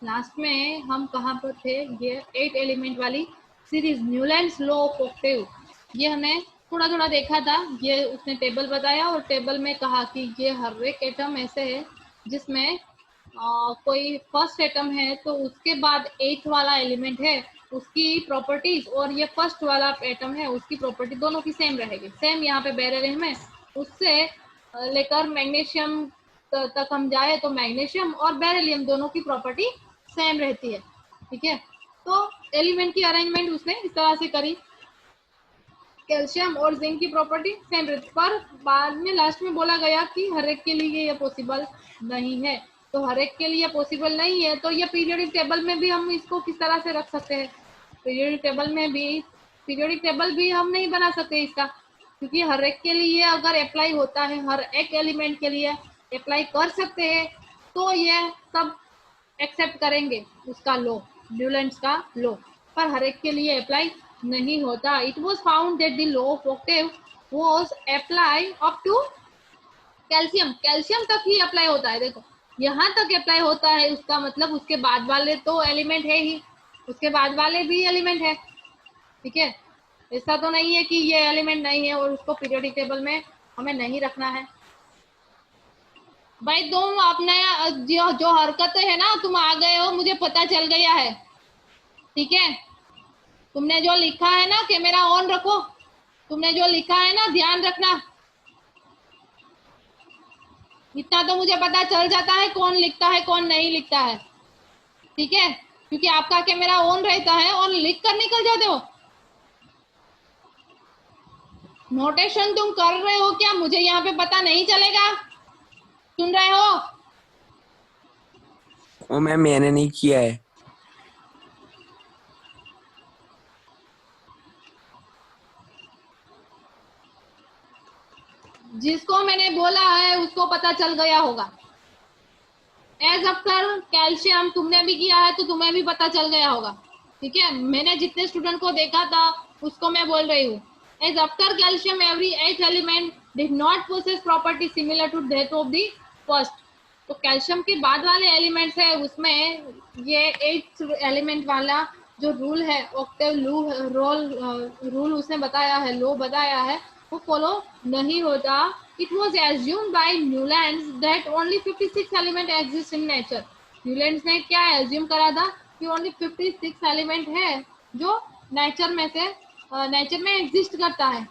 Last में हम कहाँ पर थे, ये 8 एलिमेंट वाली series Newlands law of Octave, ये हमने थोड़ा थोड़ा देखा था। ये उसने टेबल बताया और टेबल में कहा कि ये हर एक एटम ऐसे है जिसमें कोई फर्स्ट एटम है तो उसके बाद 8th वाला एलिमेंट है, उसकी प्रॉपर्टीज और ये फर्स्ट वाला एटम है उसकी प्रॉपर्टी दोनों की सेम रहेगी। सेम यहाँ पे बेरिलियम है, उससे लेकर मैग्नीशियम तक हम जाए तो मैग्नीशियम और बेरिलियम दोनों की प्रॉपर्टी सेम रहती है। ठीक है, तो एलिमेंट की अरेंजमेंट उसने इस तरह से करी, कैल्शियम और जिंक की प्रॉपर्टी सेम रहती, पर बाद में लास्ट में बोला गया कि हर एक के लिए ये पॉसिबल नहीं है। तो हर एक के लिए पॉसिबल नहीं है तो ये पीरियोडिक टेबल में भी हम इसको किस तरह से रख सकते हैं, पीरियोडिक टेबल भी हम नहीं बना सकते इसका, क्योंकि हर एक के लिए अगर अप्लाई होता है, हर एक एलिमेंट के लिए अप्लाई कर सकते हैं तो ये सब एक्सेप्ट करेंगे उसका लॉ, न्यूलैंड्स का लॉ, पर हर एक के लिए अप्लाई नहीं होता। It was found that the law of octave was apply up to calcium, calcium तक ही अप्लाई होता है। देखो यहाँ तक अप्लाई होता है, उसका मतलब उसके बाद वाले तो एलिमेंट है ही, उसके बाद वाले भी एलिमेंट है। ठीक है, ऐसा तो नहीं है कि ये एलिमेंट नहीं है और उसको पीरियोडिक टेबल में हमें नहीं रखना है। भाई तुम अपने जो हरकतें है ना, तुम आ गए हो, मुझे पता चल गया है। ठीक है, तुमने जो लिखा है ना, कैमरा ऑन रखो, तुमने जो लिखा है ना ध्यान रखना, इतना तो मुझे पता चल जाता है कौन लिखता है कौन नहीं लिखता है। ठीक है, क्योंकि आपका कैमरा ऑन रहता है और लिख कर निकल जाते हो। नोटेशन तुम कर रहे हो क्या, मुझे यहाँ पे पता नहीं चलेगा? सुन रहे हो? ओ मैम मैंने नहीं किया है। जिसको मैंने बोला है उसको पता चल गया होगा। एज आफ्टर कैल्शियम तुमने भी किया है तो तुम्हें भी पता चल गया होगा। ठीक है, मैंने जितने स्टूडेंट को देखा था उसको मैं बोल रही हूँ। As after calcium every 8th element did not possess property similar to that of the first. तो कैल्शियम के बाद वाले एलिमेंट्स है उसमें ये 8th एलिमेंट वाला जो रूल है, ऑक्टेव रूल उसने बताया है, लो बताया है, वो फॉलो नहीं होता। It was assumed by Newlands that only 56 element exist in nature. Newlands ने क्या assume करा था कि only 56 element है जो नेचर में से नेचर में एग्जिस्ट करता है,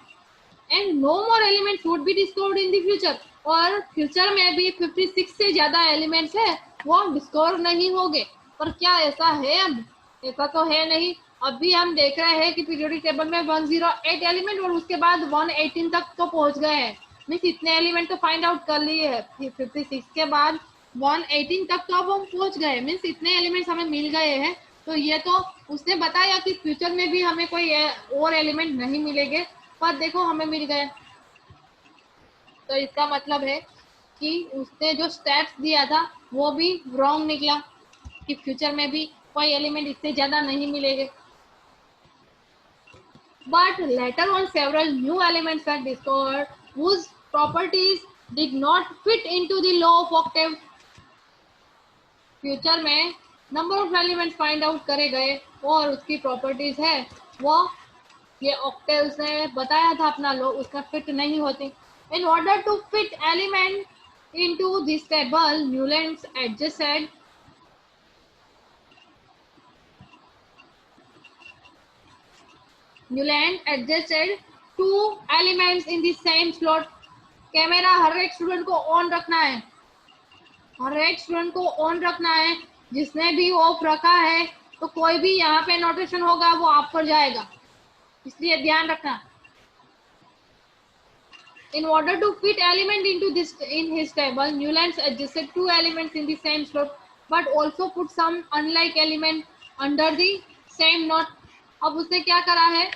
and no more elements would be discovered in the future. और फ्यूचर में भी 56 से ज्यादा एलिमेंट्स है वो डिस्कवर नहीं होंगे। पर क्या ऐसा है? अब ऐसा तो है नहीं। अभी हम देख रहे हैं कि पीरियोडिक टेबल में 108 एलिमेंट और उसके बाद 118 तक तो पहुंच गए हैं, मीन्स इतने एलिमेंट तो फाइंड आउट कर लिए हैं। 56 के बाद 118 तक तो अब हम पहुंच गए, मीन्स इतने एलिमेंट्स हमें मिल गए हैं। तो ये तो उसने बताया कि फ्यूचर में भी हमें कोई और एलिमेंट नहीं मिलेंगे, पर देखो हमें मिल गए। तो इसका मतलब है कि उसने जो स्टेप्स दिया था वो भी रॉन्ग निकला कि फ्यूचर में भी कोई एलिमेंट इससे ज्यादा नहीं मिलेंगे। But later on several new elements were discovered whose properties did not fit into the law of octave. Future में number of elements find out करे गए और उसकी प्रॉपर्टीज है वो ये ऑक्टेव्स ने बताया था अपना लॉ, उसका फिट नहीं होती। In order to fit element into this table Newlands adjusted to elements in the same slot. Camera हर एक स्टूडेंट को ऑन रखना है, हर एक स्टूडेंट को ऑन रखना है। जिसने भी ऑफ रखा है तो कोई भी यहाँ पे नोटेशन होगा वो आप पर जाएगा, इसलिए ध्यान रखना। In order to fit element into this in his table, Newlands adjusted two elements in the same slot, but also put some unlike element under the same knot. अब उसने क्या करा है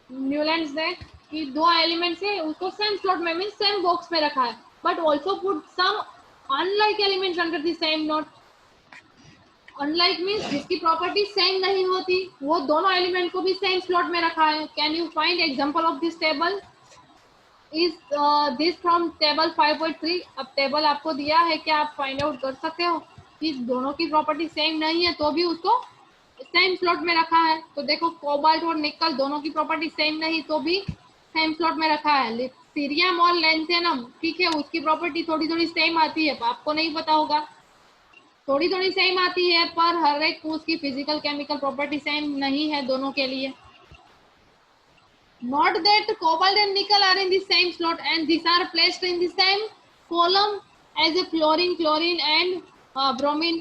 न्यूलैंड्स ने कि दो एलिमेंट्स है उसको सेम स्लॉट में मीन सेम बॉक्स में रखा है, but also put some unlike elements under the same note. Unlike means जिसकी प्रॉपर्टी सेम नहीं होती, वो दोनों एलिमेंट को भी सेम स्लॉट में रखा है। Can you find example of this table? Is this from table 5.3। अब टेबल आपको दिया है, क्या आप फाइंड आउट कर सकते हो? कि दोनों की प्रॉपर्टी सेम नहीं है तो भी उसको सेम स्लॉट में रखा है। तो देखो कोबाल्ट और निकल दोनों की प्रॉपर्टी सेम नहीं तो भी सेम स्लॉट में रखा है। सीरियम और लेंथेनम, ठीक है, उसकी प्रॉपर्टी थोड़ी थोड़ी सेम आती है, आपको नहीं पता होगा, थोड़ी थोड़ी सेम आती है, पर हर एक उसकी फिजिकल केमिकल प्रॉपर्टी सेम नहीं है दोनों के लिए। Not that cobalt and nickel are in the same slot and these are placed in the same column as a fluorine, chlorine and bromine.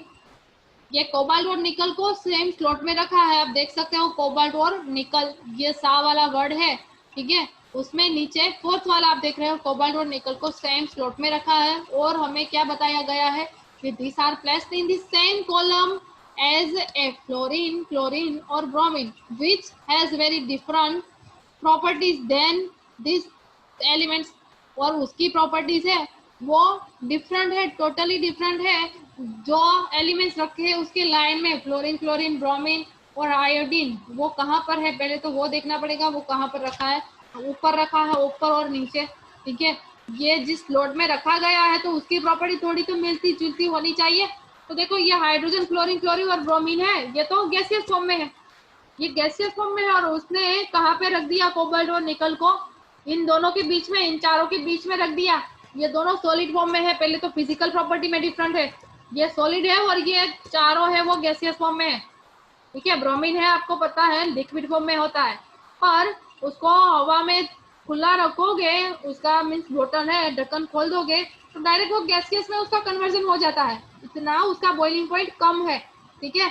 ये कोबाल्ट और निकल को सेम स्लॉट में रखा है, आप देख सकते हो कोबाल्ट और निकल, ये सा वाला वर्ड है, ठीक है, उसमें नीचे फोर्थ वाला आप देख रहे हो कोबाल्ट और निकल को सेम स्लॉट में रखा है। और हमें क्या बताया गया है कि this are placed in the same column as a fluorine, chlorine और bromine which has very different properties than this elements. और उसकी प्रॉपर्टीज है वो डिफरेंट है, टोटली डिफरेंट है। जो एलिमेंट्स रखे हैं उसके लाइन में फ्लोरीन, क्लोरीन, ब्रोमीन और आयोडीन, वो कहाँ पर है पहले तो वो देखना पड़ेगा, वो कहाँ पर रखा है, ऊपर रखा है, ऊपर और नीचे, ठीक है। ये जिस स्लॉट में रखा गया है तो उसकी प्रॉपर्टी थोड़ी तो मिलती जुलती होनी चाहिए। तो देखो ये हाइड्रोजन, फ्लोरीन, क्लोरीन और ब्रोमीन है, ये तो गैसियस फॉर्म में है, ये गैसियस फॉर्म में है, और उसने कहाँ पे रख दिया कोबाल्ट और निकल को, इन दोनों के बीच में, इन चारों के बीच में रख दिया। ये दोनों सॉलिड फॉर्म में है, पहले तो फिजिकल प्रॉपर्टी में डिफरेंट है, ये सॉलिड है और ये चारों है वो गैसियस फॉर्म में है, ठीक है। ब्रोमीन है आपको पता है लिक्विड फॉर्म में होता है, पर उसको हवा में खुला रखोगे, उसका मीन्स बोतल है, ढक्कन खोल दोगे तो डायरेक्ट वो गैसियस में उसका कन्वर्जन हो जाता है, इतना उसका बॉइलिंग पॉइंट कम है, ठीक है।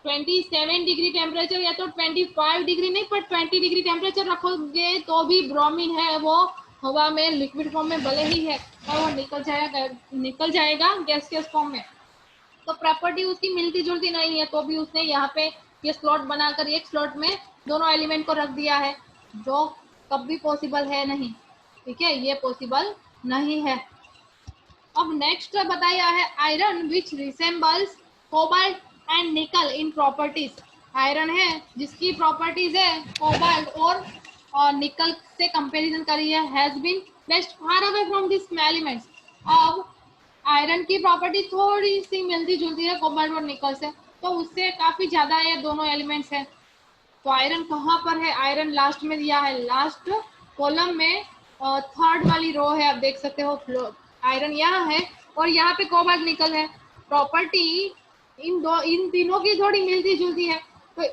27 डिग्री टेम्परेचर या तो 25 डिग्री नहीं पर 20 डिग्री टेम्परेचर रखोगे तो भी ब्रोमीन है वो हवा में लिक्विड फॉर्म में भले ही है और वो निकल जाएगा गैसियस फॉर्म में। तो प्रॉपर्टी उसकी मिलती जुलती नहीं है तो भी उसने यहाँ पे ये स्लॉट बनाकर एक स्लॉट में दोनों एलिमेंट को रख दिया है, जो कभी पॉसिबल है नहीं, ठीक है, ये पॉसिबल नहीं है। अब नेक्स्ट बताया है iron which resembles cobalt and nickel in properties. Iron है जिसकी प्रॉपर्टीज है कोबाल्ट और निकल से कंपैरिजन करी है, has been placed far away from this elements. अब आयरन की प्रॉपर्टी थोड़ी सी मिलती जुलती है कोबाल्ट और निकल से, तो उससे काफी ज्यादा ये दोनों एलिमेंट्स है। तो आयरन कहाँ पर है, आयरन लास्ट में दिया है, लास्ट कॉलम में थर्ड वाली रो है, आप देख सकते हो आयरन यहाँ है और यहाँ पे कोबाल्ट निकल है। प्रॉपर्टी इन तीनों की थोड़ी मिलती जुलती है, तो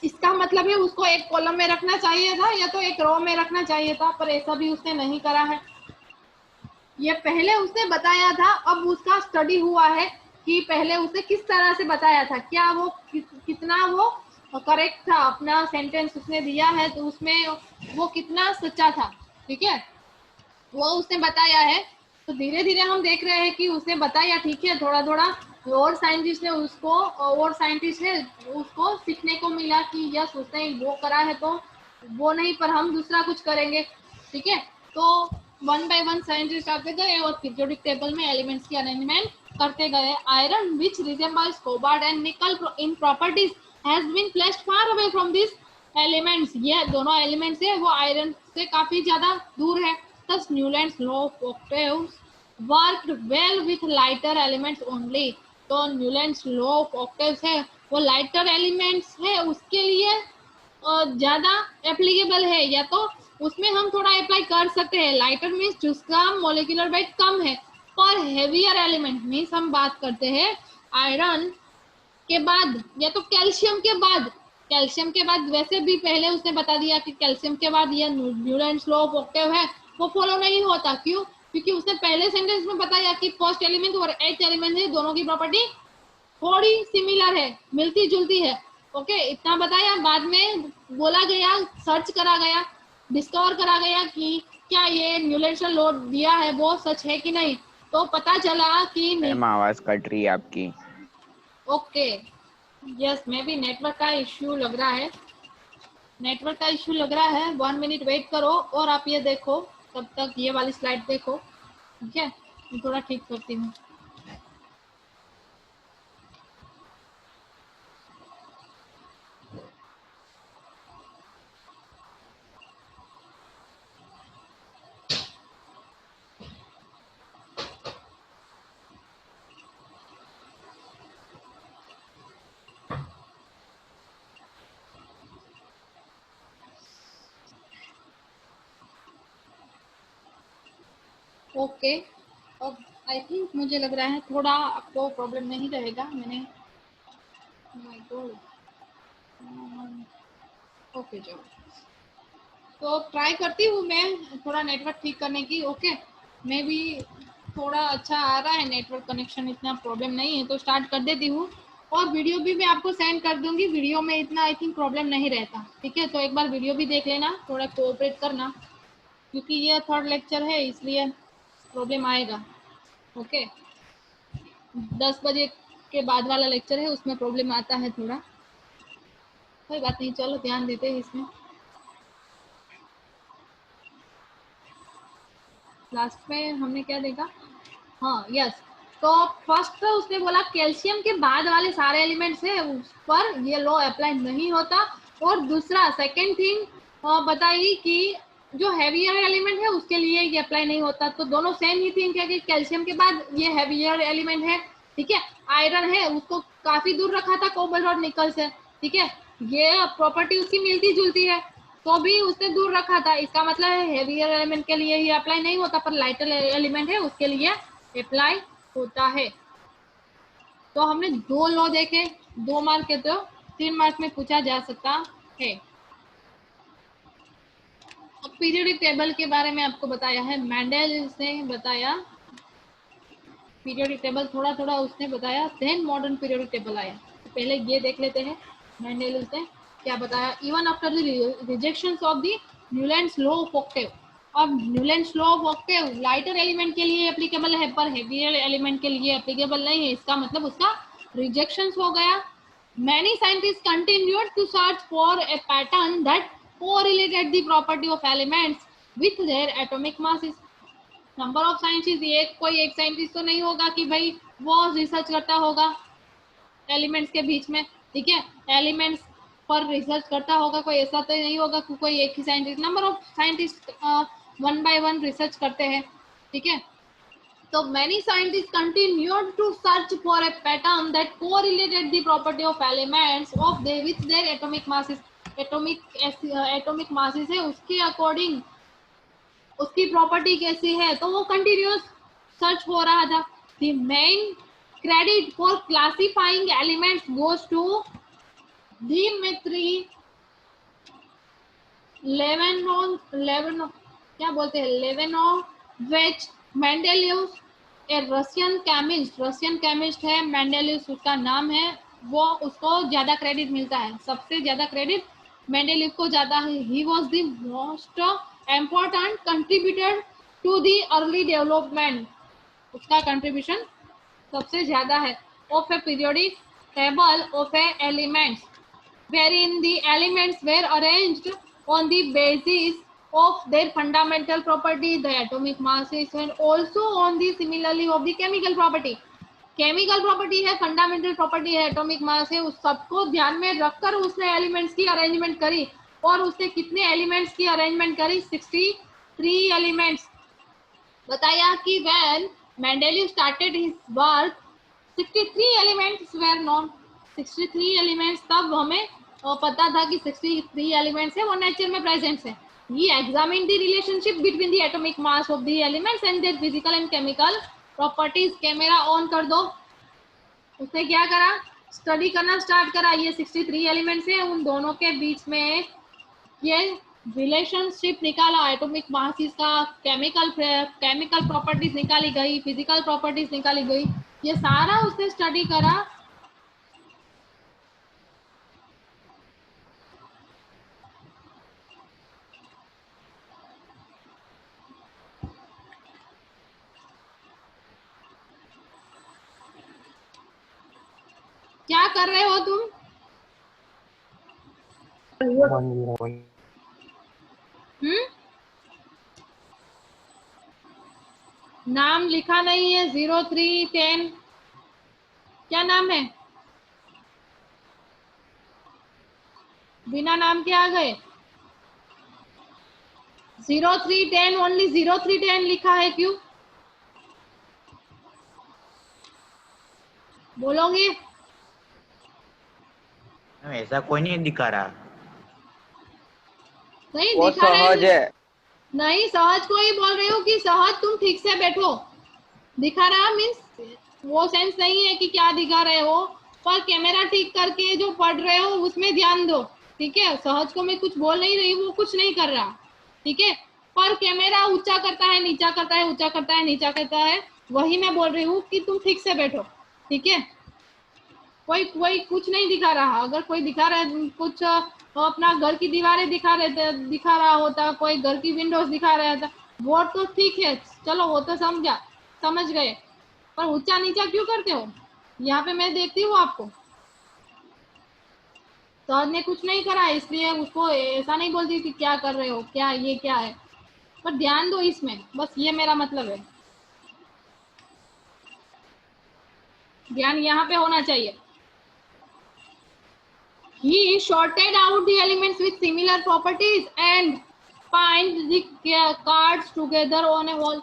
इसका मतलब है उसको एक कॉलम में रखना चाहिए था या तो एक रो में रखना चाहिए था, पर ऐसा भी उसने नहीं करा है। ये पहले उसने बताया था, अब उसका स्टडी हुआ है कि पहले उसने किस तरह से बताया था, क्या वो कितना वो करेक्ट था, अपना सेंटेंस उसने दिया है तो उसमें वो कितना सच्चा था, ठीक है, वो उसने बताया है। तो धीरे धीरे हम देख रहे हैं कि उसने बताया, ठीक है, थोड़ा थोड़ा और साइंटिस्ट ने उसको और साइंटिस्ट है उसको सीखने को मिला कि यस उसने वो करा है तो वो नहीं पर हम दूसरा कुछ करेंगे, ठीक है। तो वन बाय वन साइंटिस्ट आते गए और पीरियोडिक टेबल में एलिमेंट्स की अरेंजमेंट करते गए। Iron which resembles cobalt and nickel in properties has been placed far away from this elements. ये दोनों एलिमेंट्स है वो आयरन से काफी ज्यादा दूर है। Thus Newland's law of octaves worked well with lighter elements only। तो न्यूलैंड्स लॉ ऑफ ऑक्टेव्स है वो लाइटर एलिमेंट्स है उसके लिए ज्यादा एप्लीकेबल है, या तो उसमें हम थोड़ा अप्लाई कर सकते हैं। लाइटर मीन्स जिसका मोलिकुलर वेट कम है, पर हेवियर एलिमेंट मीन्स हम बात करते हैं आयरन के बाद या तो कैल्शियम के बाद। कैल्शियम के बाद वैसे भी पहले उसने बता दिया कि कैल्शियम के बाद ये न्यूलैंड्स लॉ ऑफ ऑक्टेव है वो फॉलो नहीं होता, क्यों, क्योंकि उसने पहले सेंटेंस में बताया कि फर्स्ट एलिमेंट और एथ एलिमेंट है दोनों की प्रॉपर्टी थोड़ी सिमिलर है, मिलती जुलती है, ओके, इतना बताया। बाद में बोला गया, सर्च करा गया, डिस्कवर करा गया कि क्या ये न्यूलैंड्स लॉ दिया है वो सच है कि नहीं, तो पता चला कि मैम आवाज कट रही है आपकी। Okay, yes may be network का इश्यू लग रहा है, नेटवर्क का इश्यू लग रहा है। 1 मिनट वेट करो और आप ये देखो, तब तक ये वाली स्लाइड देखो, ठीक है, मैं थोड़ा ठीक करती हूँ। ओके, अब आई थिंक मुझे लग रहा है थोड़ा आपको प्रॉब्लम नहीं रहेगा। मैंने माय गॉड, ओके चलो, तो ट्राई करती हूँ मैं थोड़ा नेटवर्क ठीक करने की। ओके, मैं भी थोड़ा अच्छा आ रहा है नेटवर्क कनेक्शन, इतना प्रॉब्लम नहीं है, तो स्टार्ट कर देती हूँ। और वीडियो भी मैं आपको सेंड कर दूंगी, वीडियो में इतना आई थिंक प्रॉब्लम नहीं रहता। ठीक है, तो एक बार वीडियो भी देख लेना, थोड़ा कोऑपरेट करना, क्योंकि ये थर्ड लेक्चर है इसलिए प्रॉब्लम आएगा। ओके, 10 बजे के बाद वाला लेक्चर है, उसमें प्रॉब्लम आता है थोड़ा, कोई बात नहीं, चलो ध्यान देते हैं इसमें। लास्ट में हमने क्या देखा, हाँ यस, तो फर्स्ट उसने बोला कैल्शियम के बाद वाले सारे एलिमेंट्स है उस पर ये लॉ अप्लाई नहीं होता। और दूसरा सेकंड थिंग बताई कि जो हैवियर एलिमेंट है उसके लिए ये अप्लाई नहीं होता। तो दोनों सेम ही थिंग है कि कैल्शियम के बाद ये हैवियर एलिमेंट है। ठीक है, आयरन है उसको काफी दूर रखा था कोबाल्ट और निकल से। ठीक है, ये प्रॉपर्टी उसकी मिलती जुलती है, तो भी उसने दूर रखा था, इसका मतलब है हेवियर एलिमेंट के लिए ये अप्लाई नहीं होता, पर लाइटर एलिमेंट है उसके लिए अप्लाई होता है। तो हमने 2 लॉ देखे, 2 मार्क के, तो 3 मार्क में पूछा जा सकता है। अब पीरियोडिक टेबल के बारे में आपको बताया है, मेंडल ने बताया पीरियोडिक टेबल, थोड़ा थोड़ा उसने बताया, देन मॉडर्न पीरियोडिक टेबल आया। तो पहले ये देख लेते हैं मेंडल ने क्या बताया। Even after the rejection of the Newlands law of octave, अब Newlands law of octave lighter element के लिए एप्लीकेबल है पर हेवियर एलिमेंट के लिए एप्लीकेबल नहीं है, इसका मतलब उसका रिजेक्शन हो गया। Many scientists continued to search for a pattern that correlated the property of elements with their atomic masses. Number of scientist, ये कोई एक साइंटिस्ट तो नहीं होगा कि भाई वो रिसर्च करता होगा एलिमेंट्स के बीच में। ठीक है, एलिमेंट्स पर रिसर्च करता होगा कोई, ऐसा तो नहीं होगा कि कोई एक ही scientist, number of scientist 1 by 1 research करते हैं। ठीक है, so many scientists continued to search for a pattern that correlated the property of elements of they with their atomic masses. atomic masses है उसके अकॉर्डिंग उसकी प्रॉपर्टी कैसी है, तो वो कंटिन्यूस सर्च हो रहा था। The main credit for classifying elements goes to Dmitri Levenov, क्या बोलते हैं, लेवेनोविच मेंडेलियव, ए रशियन केमिस्ट है मेंडेलियव उसका नाम है। वो उसको ज्यादा क्रेडिट मिलता है, सबसे ज्यादा क्रेडिट मेंडेलियव को जाता है। He was the most important contributor to the early development, उसका कंट्रीब्यूशन सबसे ज्यादा है of a periodic table of a elements wherein the elements were arranged on the basis of their fundamental property, the atomic masses, and also on the similarly of the chemical property. Chemical property है, fundamental property है, atomic mass है, उस सबको ध्यान में रखकर उसने elements की अरेंजमेंट करी। और उसने कितने एलिमेंट्स की अरेंजमेंट करी, 63 एलिमेंट्स। बताया कि when Mendeleev started his work 63 elements were known, 63 elements तब हमें पता था कि 63 एलिमेंट्स है वो नेचर में प्रेजेंट है। He examined the relationship between the atomic mass of the elements and their physical and chemical properties. Camera on कर दो। उसने क्या करा, स्टडी करना स्टार्ट करा, ये 63 एलिमेंट्स है, उन दोनों के बीच में ये रिलेशनशिप निकाला, एटॉमिक मासेस का, केमिकल प्रॉपर्टीज निकाली गई, फिजिकल प्रॉपर्टीज निकाली गई, ये सारा उसने स्टडी करा। क्या कर रहे हो तुम? नाम लिखा नहीं है, 0310 क्या नाम है, बिना नाम के आ गए। 0310 ओनली 0310 लिखा है, क्यों बोलोगे? ऐसा कोई नहीं दिखा रहा। नहीं वो दिखा रहे सहज है, नहीं, सहज को ही बोल रही हूँ कि सहज तुम ठीक से बैठो। दिखा रहा मीन्स वो सेंस नहीं है कि क्या दिखा रहे हो, पर कैमरा ठीक करके जो पढ़ रहे हो उसमें ध्यान दो। ठीक है, सहज को मैं कुछ बोल नहीं रही, वो कुछ नहीं कर रहा। ठीक है, पर कैमरा ऊंचा करता है, नीचा करता है, ऊंचा करता है, नीचा करता है, वही मैं बोल रही हूँ कि तुम ठीक से बैठो। ठीक है, कोई कोई कुछ नहीं दिखा रहा। अगर कोई दिखा रहा है कुछ अपना घर की दीवारें दिखा रहा होता, कोई घर की विंडोज दिखा रहा था, वो तो ठीक है, चलो वो तो समझ गए, पर ऊंचा नीचा क्यों करते हो? यहाँ पे मैं देखती हूँ आपको, सर ने कुछ नहीं करा, इसलिए उसको ऐसा नहीं बोलती कि क्या कर रहे हो, क्या ये क्या है, पर ध्यान दो इसमें, बस ये मेरा मतलब है, ध्यान यहाँ पे होना चाहिए। He sorted out the elements with similar properties and pinned the cards together on a wall.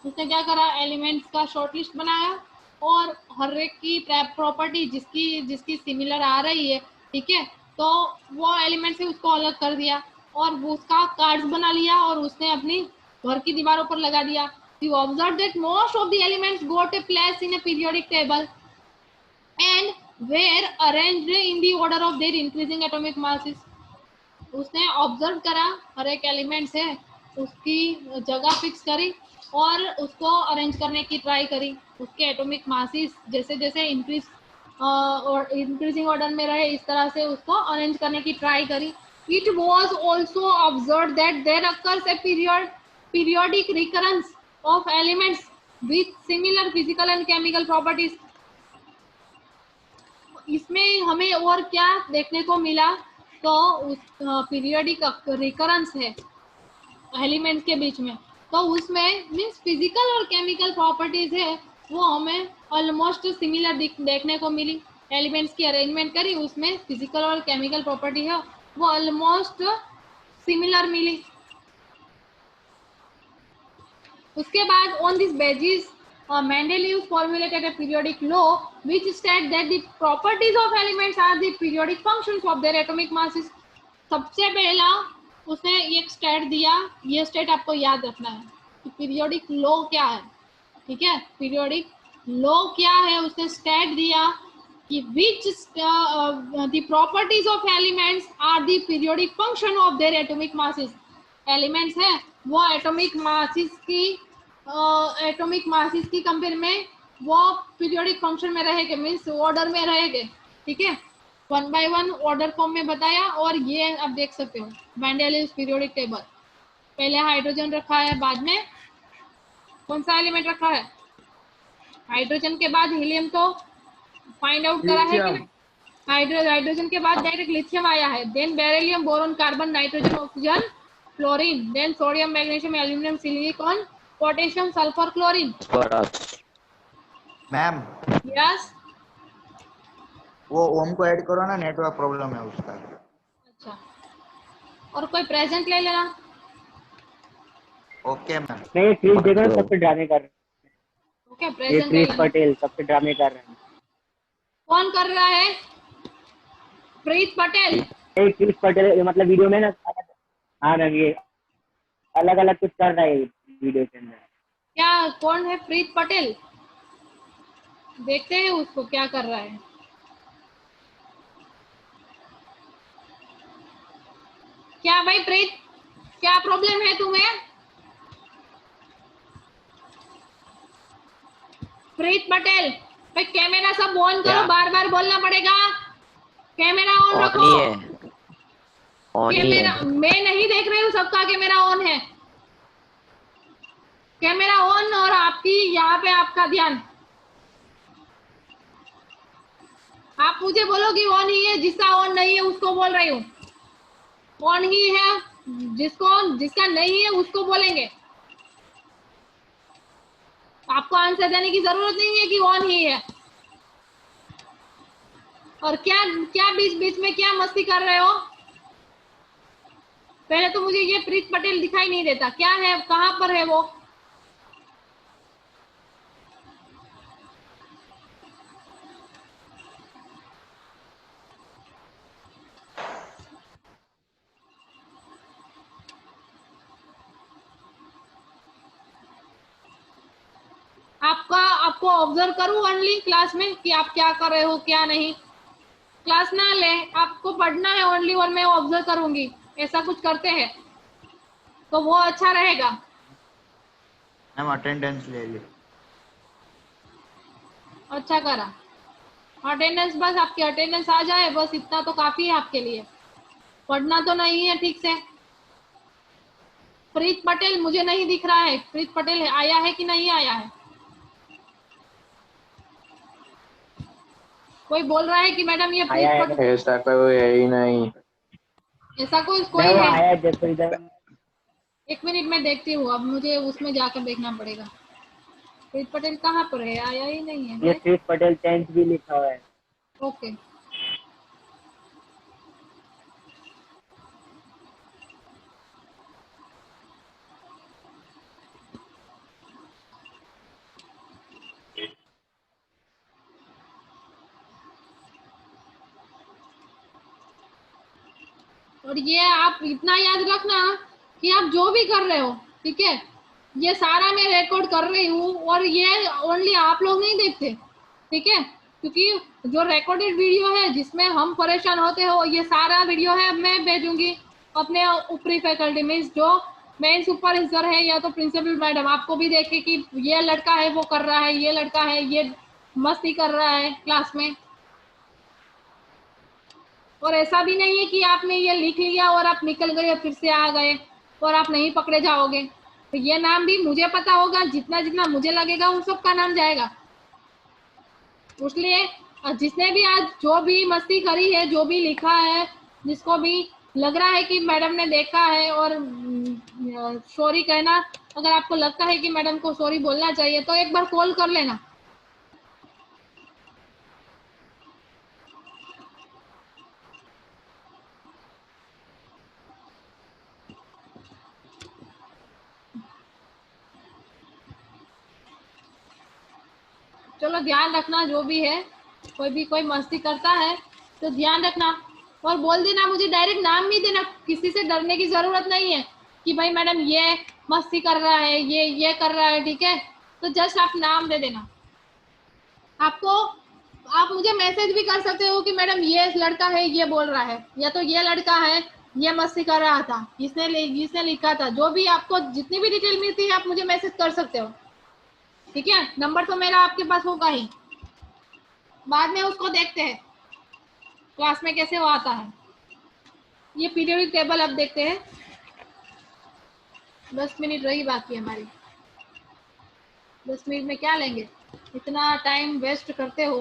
उसने क्या करा, एलिमेंट्स का शॉर्ट लिस्ट बनाया और हर एक की ट्रैप प्रॉपर्टी जिसकी जिसकी सिमिलर आ रही है, ठीक है, तो वो एलिमेंट से उसको अलग कर दिया और वो उसका कार्ड्स बना लिया और उसने अपनी घर की दीवारों पर लगा दिया। You observe that most of the elements got a place in a periodic table and were arranged in the order of their increasing atomic masses. उसने ऑब्जर्व करा, हर एक एलिमेंट से उसकी जगह फिक्स करी और उसको अरेंज करने की ट्राई करी, उसके एटॉमिक मासेस जैसे जैसे और इंक्रीजिंग ऑर्डर में रहे, इस तरह से उसको अरेंज करने की ट्राई करी। It was also observed that there occurs a periodic recurrence of elements with similar physical and chemical properties. इसमें हमें और क्या देखने को मिला, तो उस पीरियोडिक रिकरेंस है एलिमेंट्स के बीच में, तो उसमें मीन्स फिजिकल और केमिकल प्रॉपर्टीज है वो हमें ऑलमोस्ट सिमिलर देखने को मिली। एलिमेंट्स की अरेंजमेंट करी, उसमें फिजिकल और केमिकल प्रॉपर्टी है वो ऑलमोस्ट सिमिलर मिली। उसके बाद on this basis Mendeleev formulated a periodic law which stated that the properties of elements are the periodic functions of their atomic masses. सबसे पहला उसने एक स्टेट दिया, ये स्टेट आपको याद रखना है कि पीरियोडिक लॉ क्या है। ठीक है, पीरियोडिक लॉ क्या है, उसने स्टेट दिया कि which the properties of elements are the periodic function of their atomic masses. Elements है वो एटॉमिक मासेस की कंपेयर में वो पीरियोडिक फंक्शन में रहेंगे, मीन्स ऑर्डर में रहेंगे। ठीक है, one by one order form में बताया, और ये आप देख सकते हो मेंडेलीव पीरियोडिक टेबल। पहले हाइड्रोजन रखा है, बाद में कौन सा एलिमेंट रखा है, हाइड्रोजन के बाद हीलियम तो फाइंड आउट करा है कि नहीं, हाइड्रोजन के बाद डायरेक्ट लिथियम आया है, then beryllium, boron, carbon, nitrogen, oxygen, fluorine, then sodium, magnesium, aluminium, silicon, potassium, sulphur, chlorine. Ma'am yes, वो ओम को ऐड करो ना, नेटवर्क प्रॉब्लम है उसका। अच्छा, और कोई प्रेजेंट ले लेना। Okay ma'am. नहीं, क्रिस देखो ना, सबसे ड्रामे कर रहे ओके, हैं। ये प्रेजेंट ले क्रिस लेना। पटेल सबसे ड्रामे कर रहे हैं। कौन कर रहा है? प्रीत पटेल। ये क्रिस पटेल ये मतलब वीडियो में ना, हाँ मैम, ये अलग अलग कुछ कर रहा है वीडियो के अंदर। क्या, कौन है प्रीत पटेल? देखते हैं उसको क्या कर रहा है। क्या भाई प्रीत, क्या प्रॉब्लम है तुम्हें? प्रीत पटेल, भाई कैमरा सब ऑन करो, बार बार बोलना पड़ेगा, कैमरा ऑन ऑन रखो। ही है, ऑन ही कैमरा है। मैं नहीं देख रही हूँ, सबका कैमरा ऑन है, कैमरा ऑन, और आपकी यहाँ पे आपका ध्यान। आप मुझे बोलो कि ऑन ही है, जिसका ऑन नहीं है उसको बोल रही हूँ। ऑन ही है, जिसका नहीं है उसको बोलेंगे। आपको आंसर देने की जरूरत नहीं है कि ऑन ही है। और क्या क्या बीच बीच में क्या मस्ती कर रहे हो? पहले तो मुझे ये प्रीत पटेल दिखाई नहीं देता, क्या है, कहाँ पर है वो? आपको ऑब्जर्व करूं ओनली क्लास में कि आप क्या कर रहे हो क्या नहीं, क्लास ना ले, आपको पढ़ना है ओनली और मैं ऑब्जर्व करूंगी, ऐसा कुछ करते हैं तो वो अच्छा रहेगा। मैम अटेंडेंस ले ली। अच्छा करा, अटेंडेंस, बस आपकी अटेंडेंस आ जाए बस इतना तो काफी है आपके लिए, पढ़ना तो नहीं है ठीक से। प्रीत पटेल मुझे नहीं दिख रहा है, प्रीत पटेल आया है कि नहीं आया है? कोई बोल रहा है कि मैडम ये प्रीत आया है। पटेल, ऐसा कोई है ही नहीं। ऐसा कोई मैं वो है? आया है जस्ट इधर। एक मिनट में देखती हूँ, अब मुझे उसमें जाकर देखना पड़ेगा। प्रीत पटेल कहाँ पर है, आया ही नहीं है। ये प्रीत पटेल 10th भी लिखा हुआ है। ओके, और ये आप इतना याद रखना कि आप जो भी कर रहे हो, ठीक है, ये सारा मैं रिकॉर्ड कर रही हूँ और ये ओनली आप लोग नहीं देखते, ठीक है, क्योंकि जो रिकॉर्डेड वीडियो है जिसमें हम परेशान होते हो, ये सारा वीडियो है मैं भेजूंगी अपने ऊपरी फैकल्टी में, जो मेन सुपरवाइजर है या तो प्रिंसिपल मैडम, आपको भी देखे कि ये लड़का है वो कर रहा है, ये लड़का है ये मस्ती कर रहा है क्लास में। और ऐसा भी नहीं है कि आपने ये लिख लिया और आप निकल गए फिर से आ गए और आप नहीं पकड़े जाओगे, तो ये नाम भी मुझे पता होगा, जितना जितना मुझे लगेगा उन सब का नाम जाएगा। इसलिए जिसने भी आज जो भी मस्ती करी है, जो भी लिखा है, जिसको भी लग रहा है कि मैडम ने देखा है और सॉरी कहना, अगर आपको लगता है कि मैडम को सॉरी बोलना चाहिए तो एक बार कॉल कर लेना। चलो ध्यान रखना, जो भी है कोई मस्ती करता है तो ध्यान रखना और बोल देना, मुझे डायरेक्ट नाम नहीं देना, किसी से डरने की जरूरत नहीं है कि भाई मैडम ये मस्ती कर रहा है, ये कर रहा है, ठीक है, तो जस्ट आप नाम दे देना। आपको, आप मुझे मैसेज भी कर सकते हो कि मैडम ये लड़का है ये बोल रहा है, या तो ये लड़का है ये मस्ती कर रहा था, इसने लिखा था, जो भी आपको जितनी भी डिटेल मिलती है आप मुझे मैसेज कर सकते हो, ठीक है, नंबर तो मेरा आपके पास होगा ही, बाद में उसको देखते हैं क्लास में कैसे वो आता है। ये पीरियोडिक टेबल अब देखते हैं, 10 मिनट रही बाकी हमारी, 10 मिनट में क्या लेंगे, इतना टाइम वेस्ट करते हो।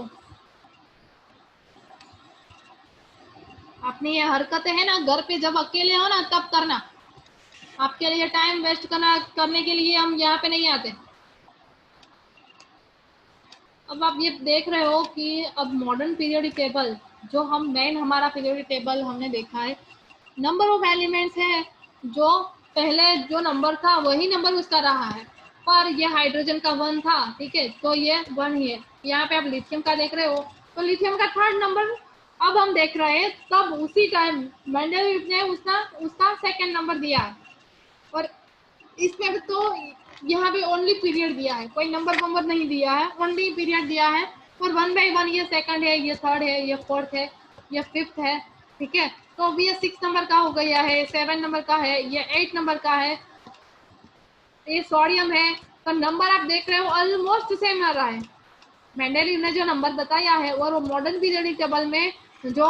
अपनी ये हरकतें है ना घर पे जब अकेले हो ना तब करना, आपके लिए टाइम वेस्ट करने के लिए हम यहाँ पे नहीं आते। अब आप ये देख रहे हो कि अब मॉडर्न पीरियोडिक टेबल, जो हम मेन हमारा पीरियोडिक टेबल हमने देखा है, नंबर ऑफ एलिमेंट्स है, जो पहले जो नंबर था वही नंबर उसका रहा है, पर ये हाइड्रोजन का 1 था, ठीक है, तो ये 1 ही है। यहाँ पे आप लिथियम का देख रहे हो तो लिथियम का 3rd नंबर अब हम देख रहे हैं, तब उसी टाइम मेंडलीव ने उसका 2nd नंबर दिया है, और इसमें तो यहाँ पे ओनली पीरियड दिया है, कोई नंबर नहीं दिया है, ओनली पीरियड दिया है, और 1 by 1 ये 2nd है, ये 3rd है, ये 4th है, ये 5th है, ठीक है, तो अब ये 6 नंबर का हो गया है, 7 नंबर का है, ये 8 नंबर का है, ये सोडियम है, तो नंबर आप देख रहे हो ऑलमोस्ट सेम आ रहा है। मेंडलीव ने जो नंबर बताया है और वो मॉडर्न पीरियोडिक टेबल में जो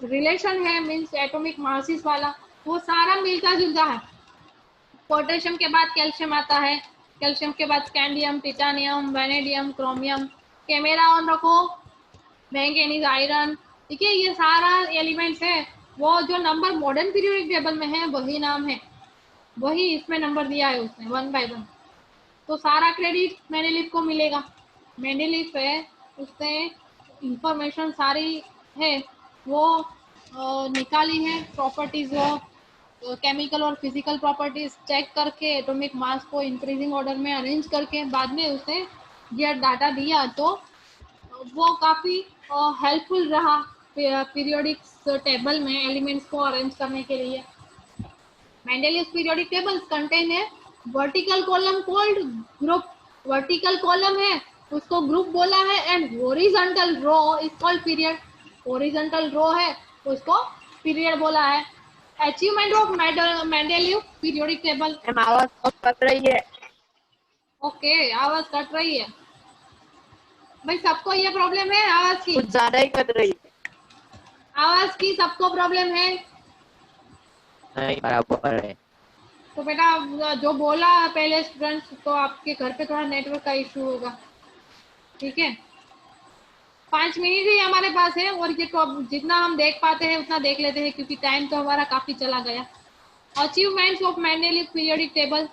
रिलेशन है, मीन्स एटॉमिक मासेस वाला, वो सारा मिलता जुलता है। पोटेशियम के बाद कैल्शियम आता है, कैल्शियम के बाद scandium, titanium, vanadium, chromium, camera on रखो, मैंगनीज, आयरन, ठीक है, ये सारा एलिमेंट्स है, वो जो नंबर मॉडर्न पीरियोडिक टेबल में है वही नाम है, वही इसमें नंबर दिया है उसने 1 by 1, तो सारा क्रेडिट मेंडलीव को मिलेगा। मेंडलीव है उसने इंफॉर्मेशन सारी है वो निकाली है, प्रॉपर्टीज ऑफ केमिकल और फिजिकल प्रॉपर्टीज चेक करके एटॉमिक मास को इंक्रीजिंग ऑर्डर में अरेंज करके बाद में उसे ये डाटा दिया, तो वो काफ़ी हेल्पफुल रहा पीरियोडिक टेबल में एलिमेंट्स को अरेंज करने के लिए। Mendeleev's periodic tables contain a vertical column called group vertical column है उसको ग्रुप बोला है, and horizontal row is called period. Horizontal row है उसको पीरियड बोला है। Achievement of Mendeleev periodic table. Ma'am आवाज बहुत कट रही है। ओके, आवाज कट रही है भाई, सबको ये प्रॉब्लम है आवाज की? कुछ ज्यादा ही कट रही है। आवाज की सबको प्रॉब्लम है? नहीं बराबर है। तो बेटा जो बोला पहले स्टूडेंट्स, तो आपके घर पे थोड़ा नेटवर्क का इशू होगा, ठीक है। 5 मिनट ही हमारे पास है, और ये तो जितना हम देख पाते हैं उतना देख लेते हैं, क्योंकि टाइम तो हमारा काफी चला गया। Achievements of Mendeleev periodic table.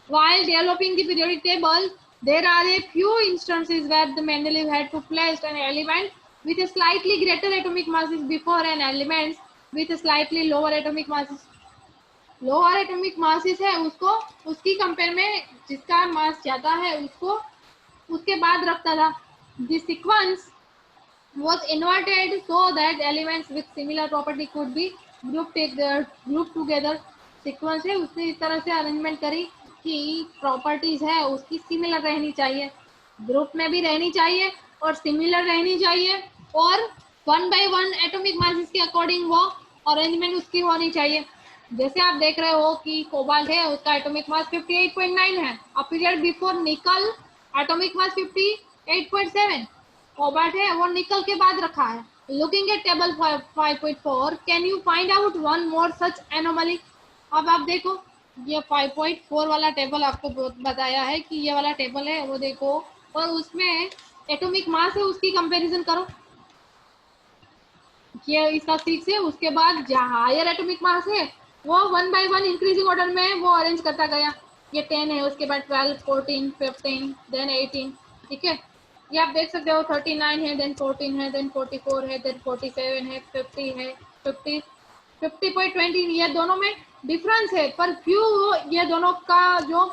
While developing the periodic table, there are a few instances where the Mendeleev had to place an element with a slightly greater atomic masses before an element with a slightly lower atomic masses. Lower atomic masses है उसको उसकी compare में जिसका मास ज्यादा है उसको उसके बाद रखता था। This sequence was inverted so that elements with similar property could be grouped together। Sequence है उसने इस तरह से अरेंजमेंट करी कि प्रॉपर्टीज है उसकी सिमिलर रहनी चाहिए, ग्रुप में भी रहनी चाहिए और सिमिलर रहनी चाहिए, और 1/1 एटॉमिक मासेस के अकॉर्डिंग वो अरेंजमेंट उसकी होनी चाहिए। जैसे आप देख रहे हो कि कोबाल्ट है उसका एटॉमिक मास 58.9 है, अ पीरियड बिफोर निकल एटॉमिक मास 58.7। कोबाल्ट है वो निकल के बाद रखा है। Looking at table 5.4 can you find out one more such anomaly. अब आप देखो ये 5.4 वाला टेबल आपको बताया है कि ये वाला टेबल है वो देखो, और उसमें एटॉमिक मास है उसकी कंपैरिजन करो। ये इसका 6 है, उसके बाद हायर एटॉमिक मास है वो 1/1 इंक्रीजिंग ऑर्डर में वो अरेंज करता गया। ये 10 है, उसके बाद 12, 14, 15, देन 18, ठीक है। ये आप देख सकते हो 39 है, देन 14 है, देन 44 है, देन 47 है, 50 है, 50.20। ये दोनों में डिफरेंस है, पर क्यों ये दोनों का जो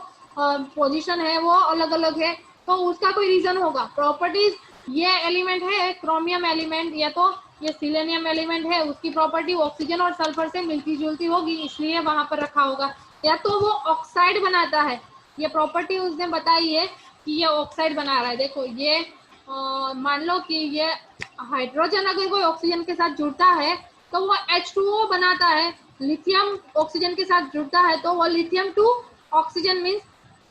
पोजीशन है वो अलग अलग है, तो उसका कोई रीजन होगा। प्रॉपर्टीज, ये एलिमेंट है क्रोमियम एलिमेंट, या तो ये सिलेनियम एलिमेंट है, उसकी प्रॉपर्टी ऑक्सीजन और सल्फर से मिलती जुलती होगी, इसलिए वहां पर रखा होगा। या तो वो ऑक्साइड बनाता है, ये प्रॉपर्टी उसने बताई है कि ये ऑक्साइड बना रहा है। देखो ये मान लो कि ये हाइड्रोजन अगर कोई ऑक्सीजन के साथ जुड़ता है तो वो H2O बनाता है, लिथियम ऑक्सीजन के साथ जुड़ता है तो वो lithium 2 oxygen means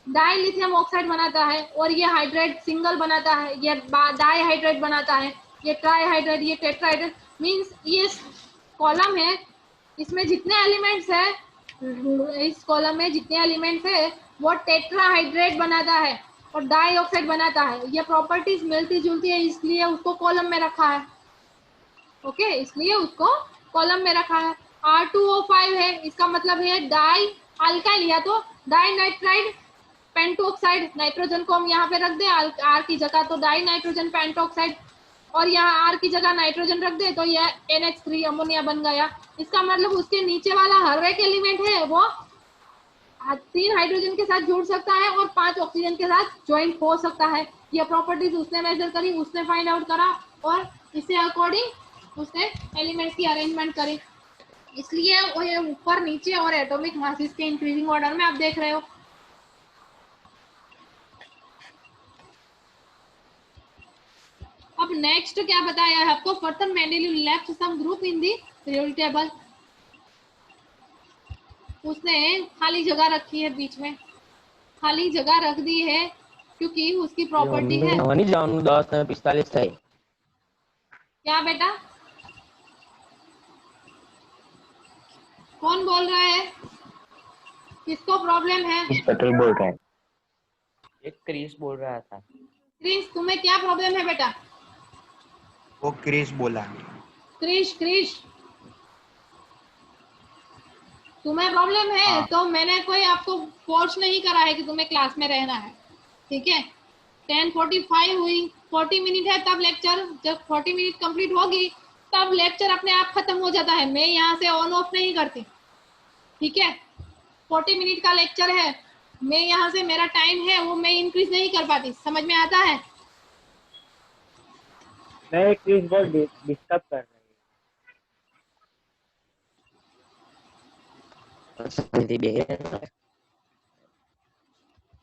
dilithium oxide बनाता है, और ये हाइड्रेट सिंगल बनाता है, ये डाई हाइड्रेट बनाता है, ये ट्राई हाइड्रेट, ये टेट्राहाइड्रेट। मीन्स ये कॉलम है, इसमें जितने एलिमेंट्स है, इस कॉलम में जितने एलिमेंट्स है वो टेट्राहाइड्रेट बनाता है और डाई ऑक्साइड बनाता है। ये प्रॉपर्टीज मिलती जुलती है, इसलिए उसको कॉलम में रखा है। ओके, इसलिए उसको कॉलम में रखा है। R2O5 है, इसका मतलब है डाई अल्काइल, या तो डाई नाइट्राइड पेंटोक्साइड। नाइट्रोजन को हम यहाँ पे रख दे R की जगह तो डाई नाइट्रोजन पेंटोक्साइड, और यहाँ R की जगह नाइट्रोजन रख दे तो यह NH3 अमोनिया बन गया। इसका मतलब उसके नीचे वाला हर एक एलिमेंट है वो 3 हाइड्रोजन के साथ जुड़ सकता है और 5 ऑक्सीजन के साथ ज्वाइंट हो सकता है। ये प्रॉपर्टीज उसने मेजर करी, उसने फाइंड आउट करा, और इससे अकॉर्डिंग उसने एलिमेंट्स की अरेंजमेंट करी। इसलिए वो ये ऊपर नीचे और एटॉमिक मासेस के इंक्रीजिंग ऑर्डर में आप देख रहे हो। अब नेक्स्ट क्या बताया है आपको, further Mendeleev left some group in the periodic table. उसने खाली जगह रखी है, बीच में खाली जगह रख दी है क्योंकि उसकी प्रॉपर्टी है। नहीं जानू 10:45 है। क्या बेटा, कौन बोल रहा है, किसको प्रॉब्लम है? इस पेट्रोल बोल रहा है। एक क्रिस बोल रहा था। क्रिश, तुम्हें क्या प्रॉब्लम है बेटा? वो क्रिस बोला। क्रिश, क्रिश तुम्हें प्रॉब्लम है? हाँ। तो मैंने कोई आपको फोर्स नहीं करा है कि तुम्हें क्लास में रहना है, ठीक है। 10:45 हुई, 40 मिनट है तब लेक्चर, जब 40 मिनट कंप्लीट होगी तब लेक्चर अपने आप खत्म हो जाता है, मैं यहाँ से ऑन ऑफ नहीं करती, ठीक है। 40 मिनट का लेक्चर है, मैं यहाँ से मेरा टाइम है वो मैं इंक्रीज नहीं कर पाती, समझ में आता है? मैं क्रिस बहुत डिस्टर्ब कर रहा Seperti biasa.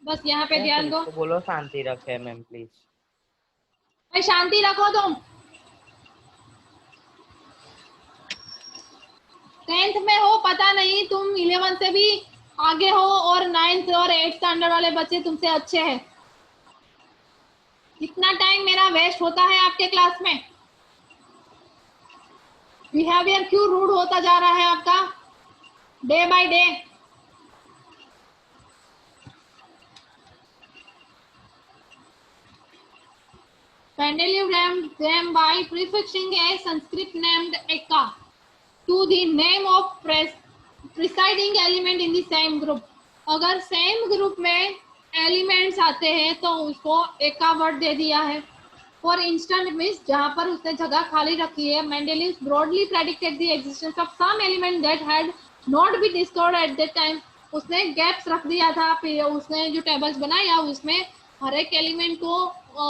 बस यहाँ पे ध्यान दो। तो बोलो शांति रखे मैम प्लीज। भाई शांति रखो तुम। 10th में हो पता नहीं, तुम 11 से भी आगे हो और 9th और 8th स्टैंडर्ड वाले बच्चे तुमसे अच्छे हैं। इतना टाइम मेरा वेस्ट होता है आपके क्लास में। बिहेवियर क्यों रूड होता जा रहा है आपका day by day. Mendeleev named them by prefixing a Sanskrit named Eka to the name of presiding element in the same group. अगर सेम ग्रुप में एलिमेंट्स आते हैं तो उसको एका वर्ड दे दिया है। फॉर इंस्टेंट मीन्स जहां पर उसने जगह खाली रखी है। Mendeleev broadly predicted the existence of some element that had not been discovered at that time. उसने गैप्स रख दिया था, फिर उसने जो टेबल्स बनाया उसमें हर एक एलिमेंट को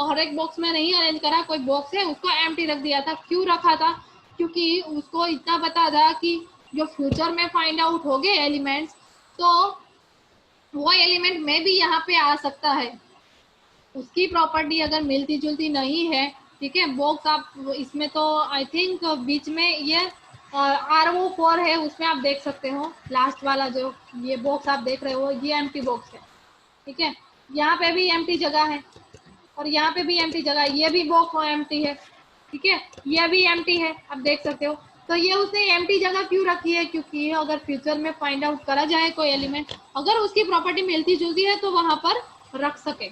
हर एक बॉक्स में नहीं अरेंज करा, कोई बॉक्स है उसको एम्प्टी रख दिया था। क्यों रखा था? क्योंकि उसको इतना पता था कि जो फ्यूचर में फाइंड आउट हो गए एलिमेंट्स तो वो एलिमेंट में भी यहाँ पे आ सकता है। उसकी प्रॉपर्टी अगर मिलती जुलती नहीं है, ठीक है। बॉक्स आप इसमें तो आई थिंक बीच में ये RO4 है, उसमें आप देख सकते हो लास्ट वाला जो ये बॉक्स आप देख रहे हो ये एम्प्टी बॉक्स है, ठीक है। यहाँ पे भी एम्प्टी जगह है और यहाँ पे भी एम्प्टी जगह है, ये भी बॉक्स एम्प्टी है, ठीक है। ये भी एम्प्टी है, आप देख सकते हो। तो ये उसने एम्प्टी जगह क्यों रखी है? क्योंकि अगर फ्यूचर में फाइंड आउट करा जाए कोई एलिमेंट, अगर उसकी प्रॉपर्टी मिलती जुलती है तो वहां पर रख सके।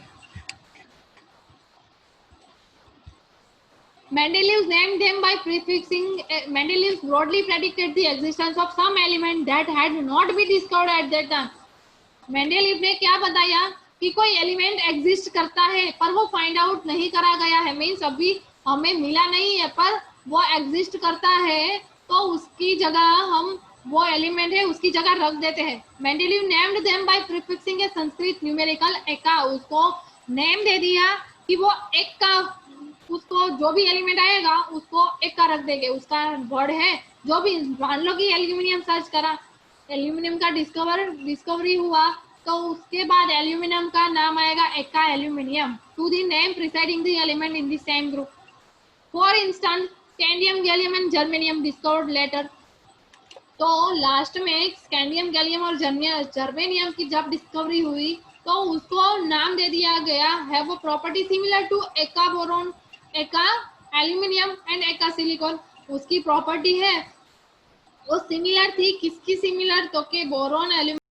Mendeleev named them by prefixing. Mendeleev broadly predicted the existence of some element that had not been discovered at that time. Mendeleev ने क्या बताया कि कोई एलिमेंट एग्जिस्ट करता है पर वो फाइंड आउट नहीं करा गया है, मीन्स अभी हमें मिला नहीं है पर वो एग्जिस्ट करता है तो उसकी जगह हम वो एलिमेंट है उसकी जगह रख देते हैं। Mendeleev named them by prefixing a Sanskrit numerical eka. उसको नेम दे दिया कि वो एक का, उसको जो भी एलिमेंट आएगा उसको एक का रख देंगे, उसका वर्ड है जो भी। मान लो कि एल्यूमिनियम सर्च करा, एल्यूमिनियम का डिस्कवरी हुआ तो उसके बाद एल्यूमिनियम का नाम आएगा एका aluminium to the name preceding the element in the same group. For instance scandium gallium and germanium discovered later. तो लास्ट में स्कैंडियम गैलियम और जर्मेनियम की जब डिस्कवरी हुई तो उसको नाम दे दिया गया है वो प्रॉपर्टी सिमिलर टू एका बोरोन, एका एल्यूमिनियम एंड एका सिलिकॉन। उसकी प्रॉपर्टी है वो सिमिलर थी, किसकी सिमिलर? तो के बोरोन एल्यूमिनियम